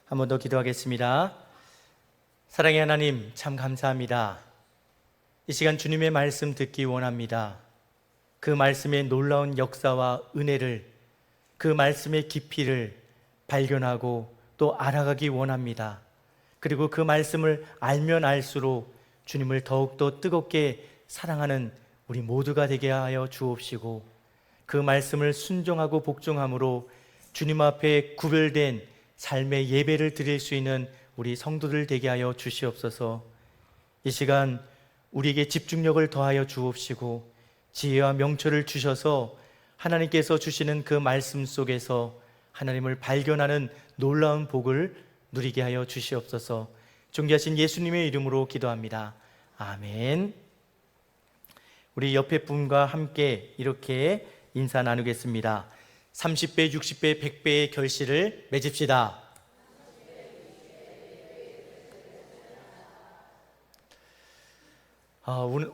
한 번 더 기도하겠습니다. 사랑의 하나님, 참 감사합니다. 이 시간 주님의 말씀 듣기 원합니다. 그 말씀의 놀라운 역사와 은혜를, 그 말씀의 깊이를 발견하고 또 알아가기 원합니다. 그리고 그 말씀을 알면 알수록 주님을 더욱더 뜨겁게 사랑하는 우리 모두가 되게 하여 주옵시고, 그 말씀을 순종하고 복종함으로 주님 앞에 구별된 삶의 예배를 드릴 수 있는 우리 성도들 되게 하여 주시옵소서. 이 시간 우리에게 집중력을 더하여 주옵시고 지혜와 명철을 주셔서 하나님께서 주시는 그 말씀 속에서 하나님을 발견하는 놀라운 복을 누리게 하여 주시옵소서. 존귀하신 예수님의 이름으로 기도합니다. 아멘. 우리 옆에 분과 함께 이렇게 인사 나누겠습니다. 30배, 60배, 100배의 결실을 맺읍시다.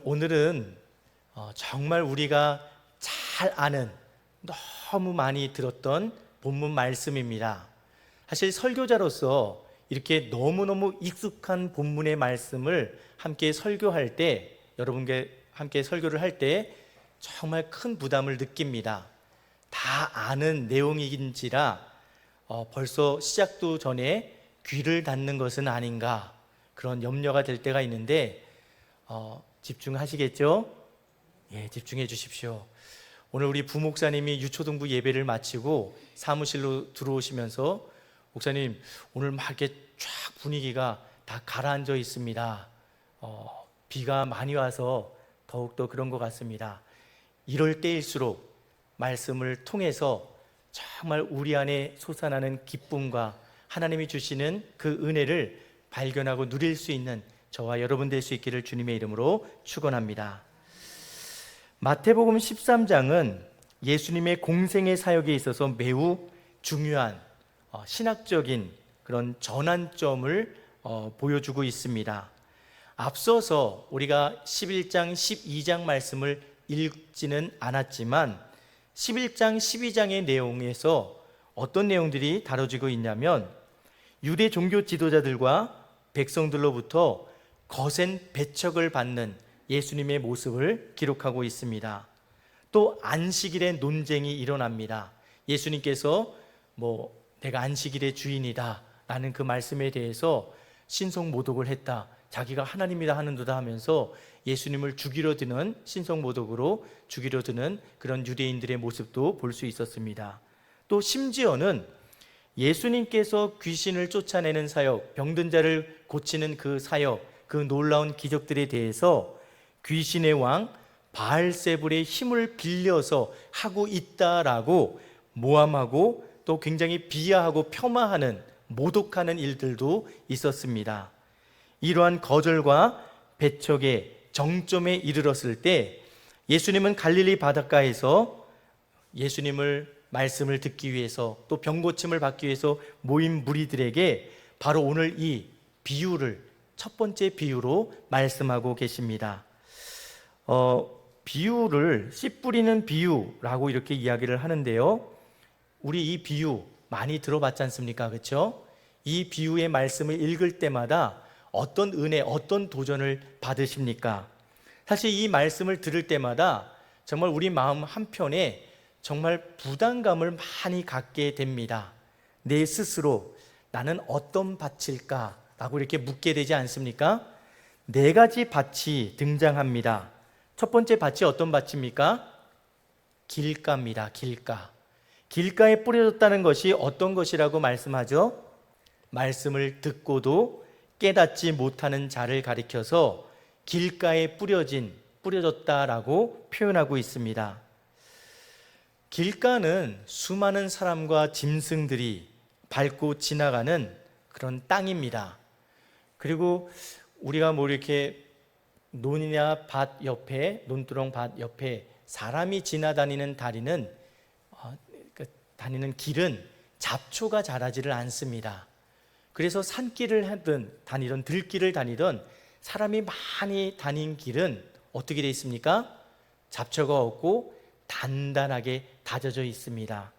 오늘은 정말 우리가 잘 아는, 너무 많이 들었던 본문 말씀입니다. 사실 설교자로서 이렇게 너무너무 익숙한 본문의 말씀을 함께 설교할 때, 여러분께 함께 설교를 할 때 정말 큰 부담을 느낍니다. 다 아는 내용인지라 벌써 시작도 전에 귀를 닫는 것은 아닌가, 그런 염려가 될 때가 있는데 집중하시겠죠? 예, 집중해 주십시오. 오늘 우리 부목사님이 유초등부 예배를 마치고 사무실로 들어오시면서, 목사님 오늘 막 이렇게 쫙 분위기가 다 가라앉아 있습니다. 비가 많이 와서 더욱더 그런 것 같습니다. 이럴 때일수록 말씀을 통해서 정말 우리 안에 솟아나는 기쁨과 하나님이 주시는 그 은혜를 발견하고 누릴 수 있는 저와 여러분 될 수 있기를 주님의 이름으로 축원합니다. 마태복음 13장은 예수님의 공생의 사역에 있어서 매우 중요한 신학적인 그런 전환점을 보여주고 있습니다. 앞서서 우리가 11장, 12장 말씀을 읽지는 않았지만 11장, 12장의 내용에서 어떤 내용들이 다뤄지고 있냐면, 유대 종교 지도자들과 백성들로부터 거센 배척을 받는 예수님의 모습을 기록하고 있습니다. 또 안식일에 논쟁이 일어납니다. 예수님께서 내가 안식일의 주인이다 라는 그 말씀에 대해서 신성모독을 했다, 자기가 하나님이다 하는도다 하면서 예수님을 죽이려 드는, 신성모독으로 죽이려 드는 그런 유대인들의 모습도 볼 수 있었습니다. 또 심지어는 예수님께서 귀신을 쫓아내는 사역, 병든 자를 고치는 그 사역, 그 놀라운 기적들에 대해서 귀신의 왕 바알세불의 힘을 빌려서 하고 있다라고 모함하고 또 굉장히 비하하고 폄하하는, 모독하는 일들도 있었습니다. 이러한 거절과 배척의 정점에 이르렀을 때 예수님은 갈릴리 바닷가에서 예수님을 말씀을 듣기 위해서 또 병고침을 받기 위해서 모인 무리들에게 바로 오늘 이 비유를 첫 번째 비유로 말씀하고 계십니다. 비유를 씨 뿌리는 비유라고 이렇게 이야기를 하는데요, 우리 이 비유 많이 들어봤지 않습니까? 그렇죠? 이 비유의 말씀을 읽을 때마다 어떤 은혜, 어떤 도전을 받으십니까? 사실 이 말씀을 들을 때마다 정말 우리 마음 한편에 정말 부담감을 많이 갖게 됩니다. 내 스스로 나는 어떤 밭일까? 라고 이렇게 묻게 되지 않습니까? 네 가지 밭이 등장합니다. 첫 번째 밭이 어떤 밭입니까? 길가입니다. 길가. 길가에 뿌려졌다는 것이 어떤 것이라고 말씀하죠? 말씀을 듣고도 깨닫지 못하는 자를 가리켜서 길가에 뿌려졌다라고 표현하고 있습니다. 길가는 수많은 사람과 짐승들이 밟고 지나가는 그런 땅입니다. 그리고 우리가 이렇게 논이나 밭 옆에, 논두렁 밭 옆에 사람이 지나다니는 다니는 길은 잡초가 자라지를 않습니다. 그래서 산길을 다니던 들길을 다니던 사람이 많이 다닌 길은 어떻게 되어 있습니까? 잡초가 없고 단단하게 다져져 있습니다.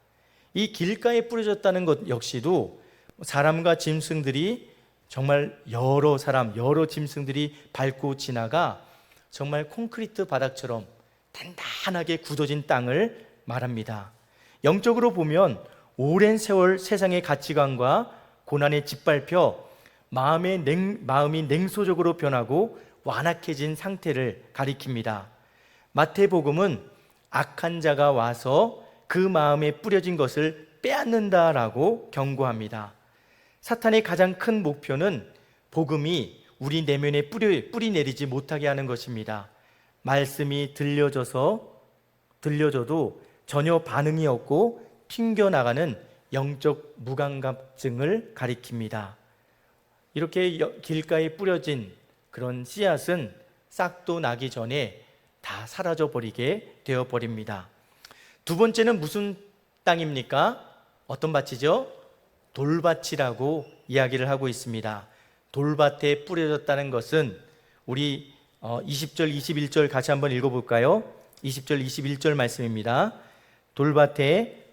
이 길가에 뿌려졌다는 것 역시도 사람과 짐승들이 정말 여러 사람, 여러 짐승들이 밟고 지나가 정말 콘크리트 바닥처럼 단단하게 굳어진 땅을 말합니다. 영적으로 보면 오랜 세월 세상의 가치관과 고난에 짓밟혀 마음이 냉소적으로 변하고 완악해진 상태를 가리킵니다. 마태복음은 악한 자가 와서 그 마음에 뿌려진 것을 빼앗는다라고 경고합니다. 사탄의 가장 큰 목표는 복음이 우리 내면에 뿌리 내리지 못하게 하는 것입니다. 말씀이 들려줘도 전혀 반응이 없고 튕겨나가는 영적 무감각증을 가리킵니다. 이렇게 길가에 뿌려진 그런 씨앗은 싹도 나기 전에 다 사라져버리게 되어버립니다. 두 번째는 무슨 땅입니까? 어떤 밭이죠? 돌밭이라고 이야기를 하고 있습니다. 돌밭에 뿌려졌다는 것은 우리 20절, 21절 같이 한번 읽어볼까요? 20절, 21절 말씀입니다. 돌밭에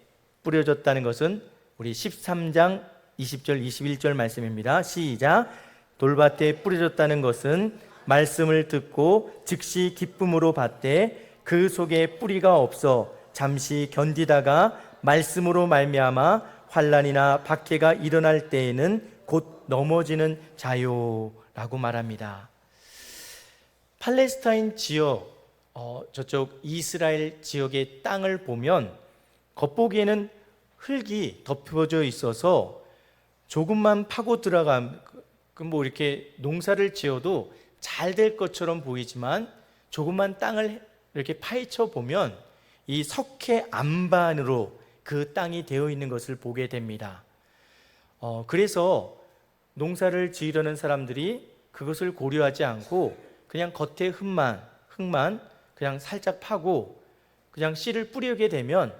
뿌려졌다는 것은 우리 13장 20절, 21절 말씀입니다. 시작. 돌밭에 뿌려졌다는 것은 말씀을 듣고 즉시 기쁨으로 받되 그 속에 뿌리가 없어 잠시 견디다가 말씀으로 말미암아 환난이나 박해가 일어날 때에는 곧 넘어지는 자요라고 말합니다. 팔레스타인 지역, 저쪽 이스라엘 지역의 땅을 보면 겉보기에는 흙이 덮여져 있어서 조금만 파고 들어가면 뭐 이렇게 농사를 지어도 잘 될 것처럼 보이지만 조금만 땅을 이렇게 파헤쳐 보면 이 석회 안반으로 그 땅이 되어 있는 것을 보게 됩니다. 그래서 농사를 지으려는 사람들이 그것을 고려하지 않고 그냥 겉에 흙만 그냥 살짝 파고 그냥 씨를 뿌리게 되면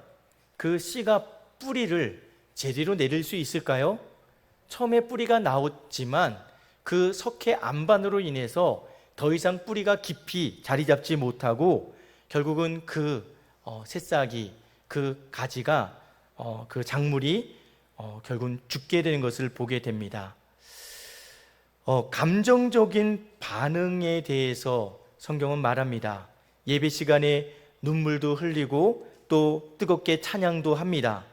그 씨가 뿌리를 제대로 내릴 수 있을까요? 처음에 뿌리가 나왔지만 그 석회 안반으로 인해서 더 이상 뿌리가 깊이 자리 잡지 못하고 결국은 그 새싹이 그 가지가 그 작물이 결국은 죽게 되는 것을 보게 됩니다. 감정적인 반응에 대해서 성경은 말합니다. 예배 시간에 눈물도 흘리고 또 뜨겁게 찬양도 합니다.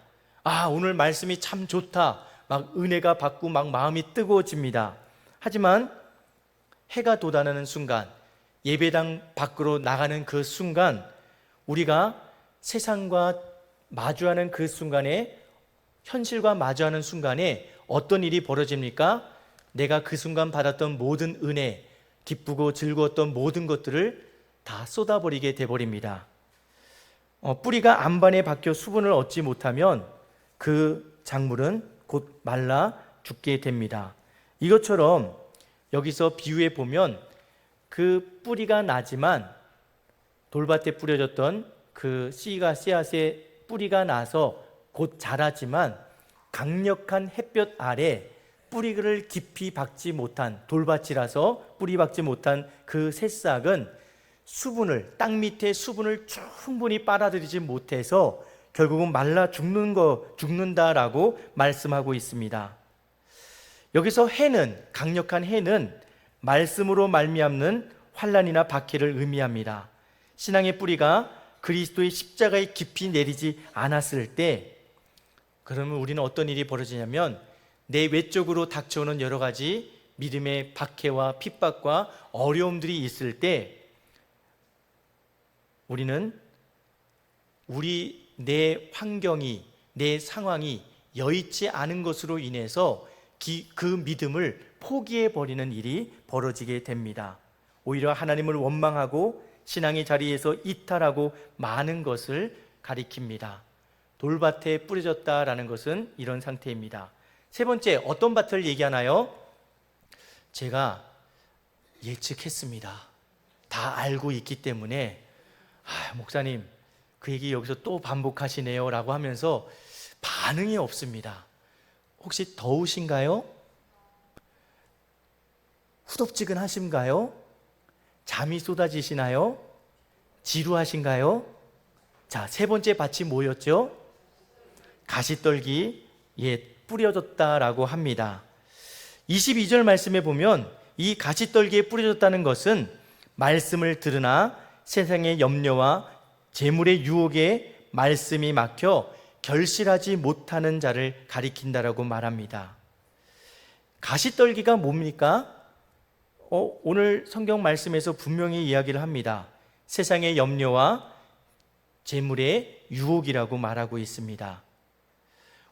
오늘 말씀이 참 좋다. 막 은혜가 받고 막 마음이 뜨거워집니다. 하지만 해가 돋아나는 순간, 예배당 밖으로 나가는 그 순간, 우리가 세상과 마주하는 그 순간에, 현실과 마주하는 순간에 어떤 일이 벌어집니까? 내가 그 순간 받았던 모든 은혜, 기쁘고 즐거웠던 모든 것들을 다 쏟아버리게 돼버립니다. 뿌리가 안반에 박혀 수분을 얻지 못하면 그 작물은 곧 말라 죽게 됩니다. 이것처럼 여기서 비유해 보면 그 뿌리가 나지만 돌밭에 뿌려졌던 그 씨앗에 뿌리가 나서 곧 자라지만 강력한 햇볕 아래 뿌리를 깊이 박지 못한, 돌밭이라서 뿌리 박지 못한 그 새싹은 땅 밑에 수분을 충분히 빨아들이지 못해서 결국은 말라 죽는다라고 말씀하고 있습니다. 여기서 강력한 해는 말씀으로 말미암는 환난이나 박해를 의미합니다. 신앙의 뿌리가 그리스도의 십자가에 깊이 내리지 않았을 때, 그러면 우리는 어떤 일이 벌어지냐면 내 외적으로 닥쳐오는 여러 가지 믿음의 박해와 핍박과 어려움들이 있을 때 우리는 내 환경이, 내 상황이 여의치 않은 것으로 인해서 그 믿음을 포기해버리는 일이 벌어지게 됩니다. 오히려 하나님을 원망하고 신앙의 자리에서 이탈하고 많은 것을 가리킵니다. 돌밭에 뿌려졌다라는 것은 이런 상태입니다. 세 번째, 어떤 밭을 얘기하나요? 제가 예측했습니다. 다 알고 있기 때문에 목사님 그 얘기 여기서 또 반복하시네요 라고 하면서 반응이 없습니다. 혹시 더우신가요? 후덥지근하신가요? 잠이 쏟아지시나요? 지루하신가요? 자, 세 번째 밭이 뭐였죠? 가시떨기, 뿌려졌다라고 합니다. 22절 말씀에 보면 이 가시떨기에 뿌려졌다는 것은 말씀을 들으나 세상의 염려와 재물의 유혹에 말씀이 막혀 결실하지 못하는 자를 가리킨다라고 말합니다. 가시떨기가 뭡니까? 오늘 성경 말씀에서 분명히 이야기를 합니다. 세상의 염려와 재물의 유혹이라고 말하고 있습니다.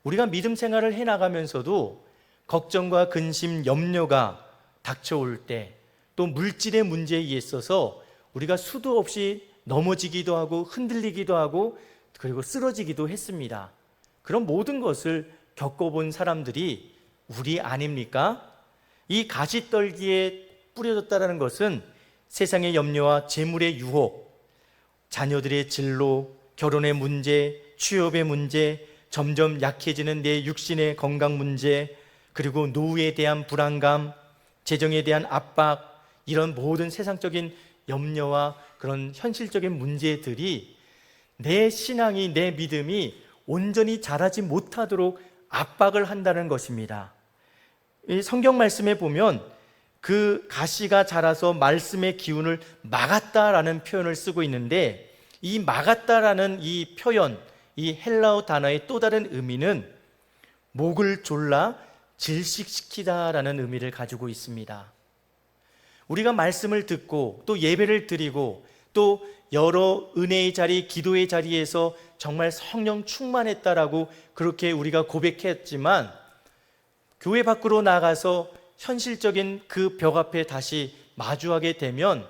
우리가 믿음 생활을 해나가면서도 걱정과 근심, 염려가 닥쳐올 때, 또 물질의 문제에 있어서 우리가 수도 없이 넘어지기도 하고 흔들리기도 하고 그리고 쓰러지기도 했습니다. 그런 모든 것을 겪어본 사람들이 우리 아닙니까? 이 가시떨기에 뿌려졌다는 것은 세상의 염려와 재물의 유혹, 자녀들의 진로, 결혼의 문제, 취업의 문제, 점점 약해지는 내 육신의 건강 문제, 그리고 노후에 대한 불안감, 재정에 대한 압박, 이런 모든 세상적인 염려와 그런 현실적인 문제들이 내 신앙이, 내 믿음이 온전히 자라지 못하도록 압박을 한다는 것입니다. 이 성경 말씀에 보면 그 가시가 자라서 말씀의 기운을 막았다라는 표현을 쓰고 있는데, 이 막았다라는 이 표현, 이 헬라어 단어의 또 다른 의미는 목을 졸라 질식시키다라는 의미를 가지고 있습니다. 우리가 말씀을 듣고 또 예배를 드리고 또 여러 은혜의 자리, 기도의 자리에서 정말 성령 충만했다라고 그렇게 우리가 고백했지만, 교회 밖으로 나가서 현실적인 그 벽 앞에 다시 마주하게 되면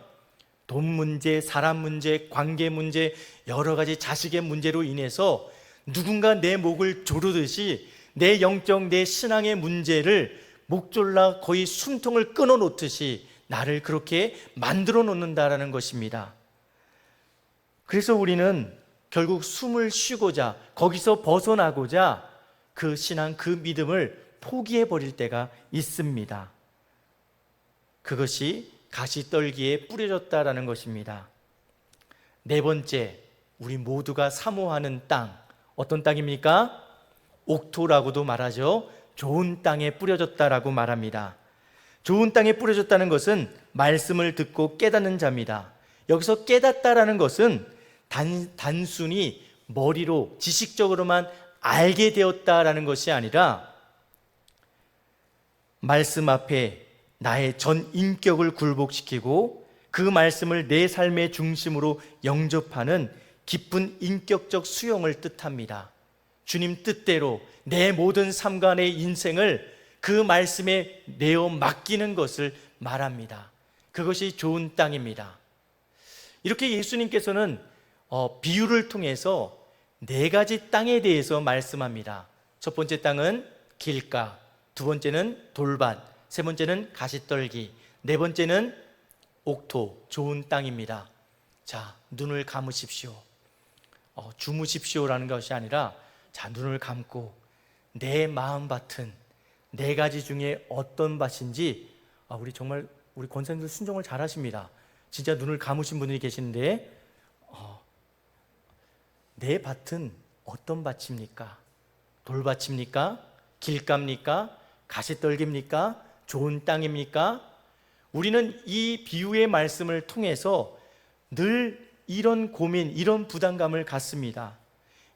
돈 문제, 사람 문제, 관계 문제, 여러 가지 자식의 문제로 인해서 누군가 내 목을 조르듯이 내 영적, 내 신앙의 문제를 목졸라 거의 숨통을 끊어 놓듯이 나를 그렇게 만들어 놓는다라는 것입니다. 그래서 우리는 결국 숨을 쉬고자, 거기서 벗어나고자 그 신앙, 그 믿음을 포기해 버릴 때가 있습니다. 그것이 가시떨기에 뿌려졌다라는 것입니다. 네 번째, 우리 모두가 사모하는 땅, 어떤 땅입니까? 옥토라고도 말하죠. 좋은 땅에 뿌려졌다라고 말합니다. 좋은 땅에 뿌려졌다는 것은 말씀을 듣고 깨닫는 자입니다. 여기서 깨닫다라는 것은 단순히 머리로 지식적으로만 알게 되었다라는 것이 아니라 말씀 앞에 나의 전 인격을 굴복시키고 그 말씀을 내 삶의 중심으로 영접하는 깊은 인격적 수용을 뜻합니다. 주님 뜻대로 내 모든 삶과 내 인생을 그 말씀에 내어 맡기는 것을 말합니다. 그것이 좋은 땅입니다. 이렇게 예수님께서는 비유를 통해서 네 가지 땅에 대해서 말씀합니다. 첫 번째 땅은 길가, 두 번째는 돌밭, 세 번째는 가시떨기, 네 번째는 옥토, 좋은 땅입니다. 자, 눈을 감으십시오. 주무십시오라는 것이 아니라, 자, 눈을 감고 내 마음밭은 네 가지 중에 어떤 밭인지, 우리 정말 우리 권사님들 순종을 잘 하십니다. 진짜 눈을 감으신 분들이 계시는데, 내 밭은 어떤 밭입니까? 돌밭입니까? 길가입니까? 가시떨기입니까? 좋은 땅입니까? 우리는 이 비유의 말씀을 통해서 늘 이런 고민, 이런 부담감을 갖습니다.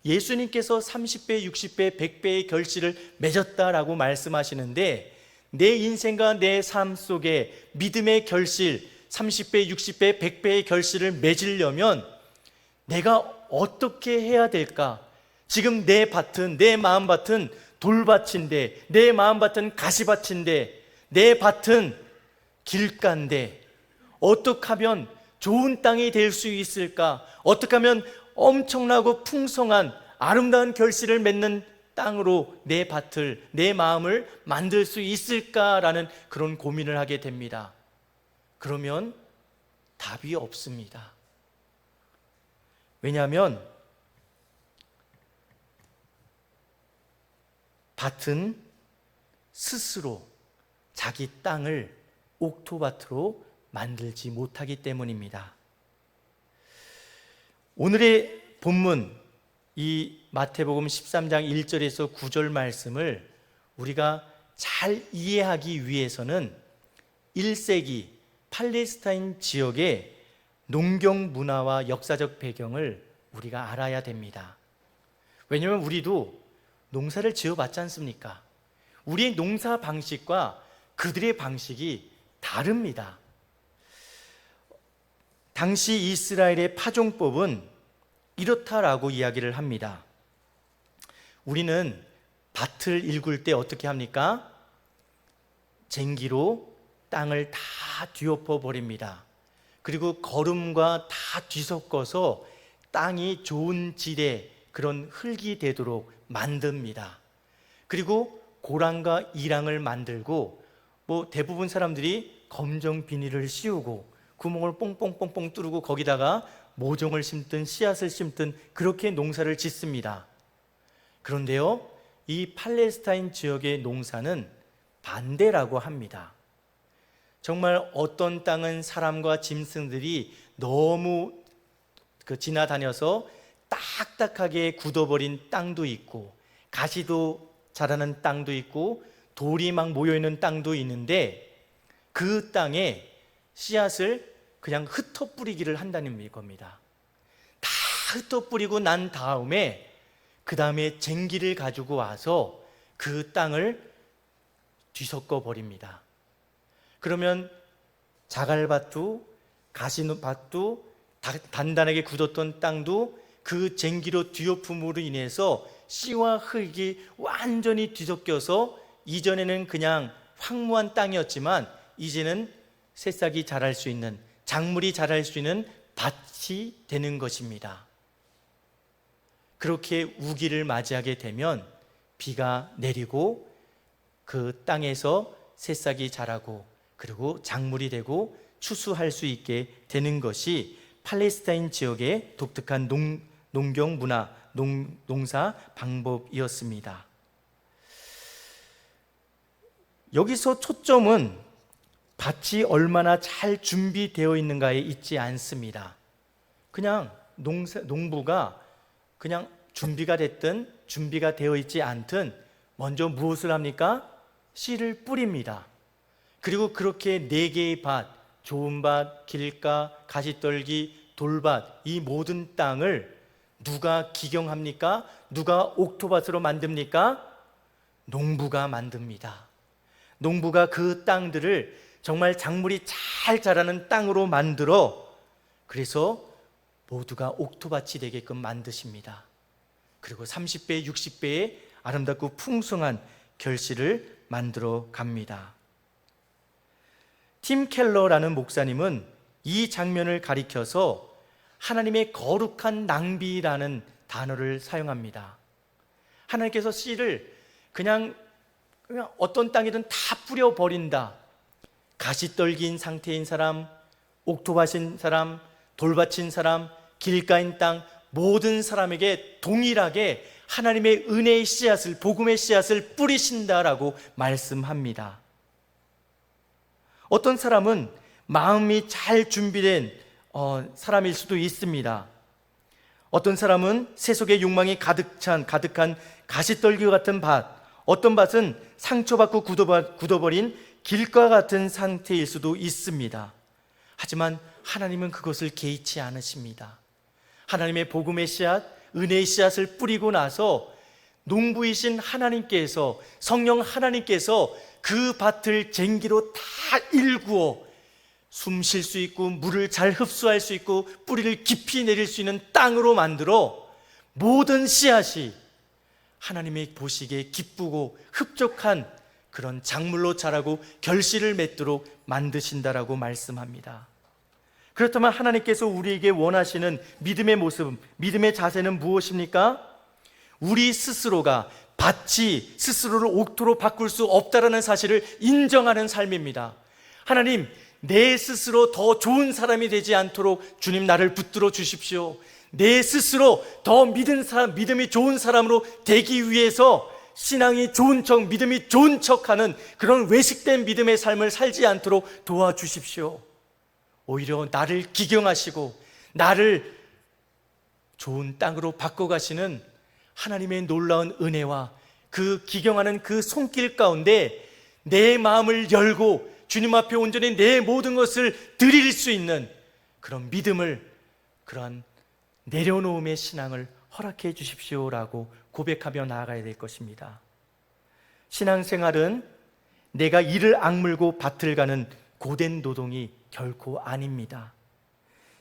예수님께서 30배, 60배, 100배의 결실을 맺었다라고 말씀하시는데, 내 인생과 내 삶 속에 믿음의 결실, 30배, 60배, 100배의 결실을 맺으려면 내가 어떻게 해야 될까? 지금 내 밭은, 내 마음밭은 돌밭인데, 내 마음밭은 가시밭인데, 내 밭은 길가인데, 어떻게 하면 좋은 땅이 될 수 있을까? 어떻게 하면 엄청나고 풍성한 아름다운 결실을 맺는 땅으로 내 밭을, 내 마음을 만들 수 있을까라는 그런 고민을 하게 됩니다. 그러면 답이 없습니다. 왜냐하면 밭은 스스로 자기 땅을 옥토밭으로 만들지 못하기 때문입니다. 오늘의 본문 이 마태복음 13장 1절에서 9절 말씀을 우리가 잘 이해하기 위해서는 1세기 팔레스타인 지역의 농경 문화와 역사적 배경을 우리가 알아야 됩니다. 왜냐하면 우리도 농사를 지어봤지 않습니까? 우리의 농사 방식과 그들의 방식이 다릅니다. 당시 이스라엘의 파종법은 이렇다라고 이야기를 합니다. 우리는 밭을 일굴 때 어떻게 합니까? 쟁기로 땅을 다 뒤엎어 버립니다. 그리고 거름과 다 뒤섞어서 땅이 좋은 질의 그런 흙이 되도록 만듭니다. 그리고 고랑과 이랑을 만들고 대부분 사람들이 검정 비닐을 씌우고 구멍을 뽕뽕뽕뽕 뚫고 거기다가 모종을 심든 씨앗을 심든 그렇게 농사를 짓습니다. 그런데요, 이 팔레스타인 지역의 농사는 반대라고 합니다. 정말 어떤 땅은 사람과 짐승들이 너무 지나다녀서 딱딱하게 굳어버린 땅도 있고, 가시도 자라는 땅도 있고, 돌이 막 모여있는 땅도 있는데, 그 땅에 씨앗을 그냥 흩어 뿌리기를 한다는 겁니다. 다 흩어 뿌리고 난 다음에 그 다음에 쟁기를 가지고 와서 그 땅을 뒤섞어 버립니다. 그러면 자갈밭도 가시밭도 단단하게 굳었던 땅도 그 쟁기로 뒤엎음으로 인해서 씨와 흙이 완전히 뒤섞여서 이전에는 그냥 황무한 땅이었지만 이제는 새싹이 자랄 수 있는, 작물이 자랄 수 있는 밭이 되는 것입니다. 그렇게 우기를 맞이하게 되면 비가 내리고 그 땅에서 새싹이 자라고 그리고 작물이 되고 추수할 수 있게 되는 것이 팔레스타인 지역의 독특한 농경 문화, 농사 방법이었습니다. 여기서 초점은 밭이 얼마나 잘 준비되어 있는가에 있지 않습니다. 그냥 농부가 그냥 준비가 됐든 준비가 되어 있지 않든 먼저 무엇을 합니까? 씨를 뿌립니다. 그리고 그렇게 4개의 밭, 좋은 밭, 길가, 가시떨기, 돌밭, 이 모든 땅을 누가 기경합니까? 누가 옥토밭으로 만듭니까? 농부가 만듭니다. 농부가 그 땅들을 정말 작물이 잘 자라는 땅으로 만들어 그래서 모두가 옥토밭이 되게끔 만드십니다. 그리고 30배, 60배의 아름답고 풍성한 결실을 만들어 갑니다. 팀 켈러라는 목사님은 이 장면을 가리켜서 하나님의 거룩한 낭비라는 단어를 사용합니다. 하나님께서 씨를 그냥 어떤 땅이든 다 뿌려버린다. 가시떨기인 상태인 사람, 옥토밭인 사람, 돌밭인 사람, 길가인 땅, 모든 사람에게 동일하게 하나님의 은혜의 씨앗을, 복음의 씨앗을 뿌리신다라고 말씀합니다. 어떤 사람은 마음이 잘 준비된 사람일 수도 있습니다. 어떤 사람은 세속의 욕망이 가득한 가시떨기 같은 밭, 어떤 밭은 상처받고 굳어버린 길과 같은 상태일 수도 있습니다. 하지만 하나님은 그것을 개의치 않으십니다. 하나님의 복음의 씨앗, 은혜의 씨앗을 뿌리고 나서 농부이신 하나님께서, 성령 하나님께서 그 밭을 쟁기로 다 일구어 숨 쉴 수 있고 물을 잘 흡수할 수 있고 뿌리를 깊이 내릴 수 있는 땅으로 만들어 모든 씨앗이 하나님의 보시기에 기쁘고 흡족한 그런 작물로 자라고 결실을 맺도록 만드신다라고 말씀합니다. 그렇다면 하나님께서 우리에게 원하시는 믿음의 모습, 믿음의 자세는 무엇입니까? 우리 스스로가 밭이 스스로를 옥토로 바꿀 수 없다라는 사실을 인정하는 삶입니다. 하나님, 내 스스로 더 좋은 사람이 되지 않도록 주님 나를 붙들어 주십시오. 내 스스로 더 믿음이 좋은 사람으로 되기 위해서 신앙이 좋은 척, 믿음이 좋은 척하는 그런 외식된 믿음의 삶을 살지 않도록 도와주십시오. 오히려 나를 기경하시고 나를 좋은 땅으로 바꿔가시는 하나님의 놀라운 은혜와 그 기경하는 그 손길 가운데 내 마음을 열고 주님 앞에 온전히 내 모든 것을 드릴 수 있는 그런 믿음을, 그러한 내려놓음의 신앙을 허락해 주십시오라고 고백하며 나아가야 될 것입니다. 신앙생활은 내가 이를 악물고 밭을 가는 고된 노동이 결코 아닙니다.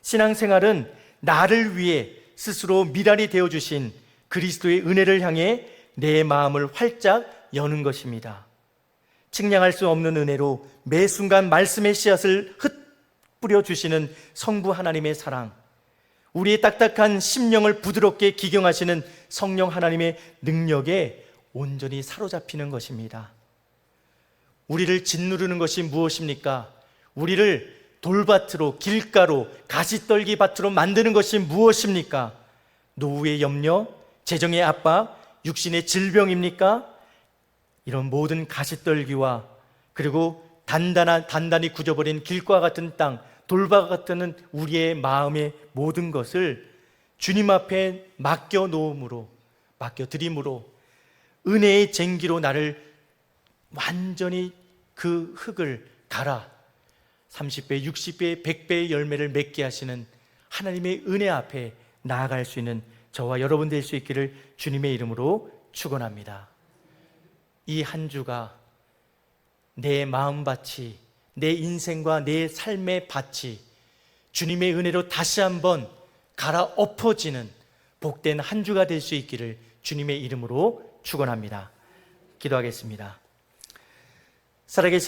신앙생활은 나를 위해 스스로 미랄이 되어주신 그리스도의 은혜를 향해 내 마음을 활짝 여는 것입니다. 측량할 수 없는 은혜로 매 순간 말씀의 씨앗을 흩뿌려 주시는 성부 하나님의 사랑, 우리의 딱딱한 심령을 부드럽게 기경하시는 성령 하나님의 능력에 온전히 사로잡히는 것입니다. 우리를 짓누르는 것이 무엇입니까? 우리를 돌밭으로, 길가로, 가시떨기 밭으로 만드는 것이 무엇입니까? 노후의 염려, 재정의 압박, 육신의 질병입니까? 이런 모든 가시떨기와 그리고 단단히 굳어버린 길과 같은 땅, 돌밭 같은 우리의 마음의 모든 것을 주님 앞에 맡겨드림으로 은혜의 쟁기로 나를 완전히 그 흙을 갈아 30배, 60배, 100배의 열매를 맺게 하시는 하나님의 은혜 앞에 나아갈 수 있는 저와 여러분 될 수 있기를 주님의 이름으로 축원합니다. 이 한 주가 내 마음밭이, 내 인생과 내 삶의 밭이 주님의 은혜로 다시 한번 갈아엎어지는 복된 한 주가 될 수 있기를 주님의 이름으로 축원합니다. 기도하겠습니다. 살아계신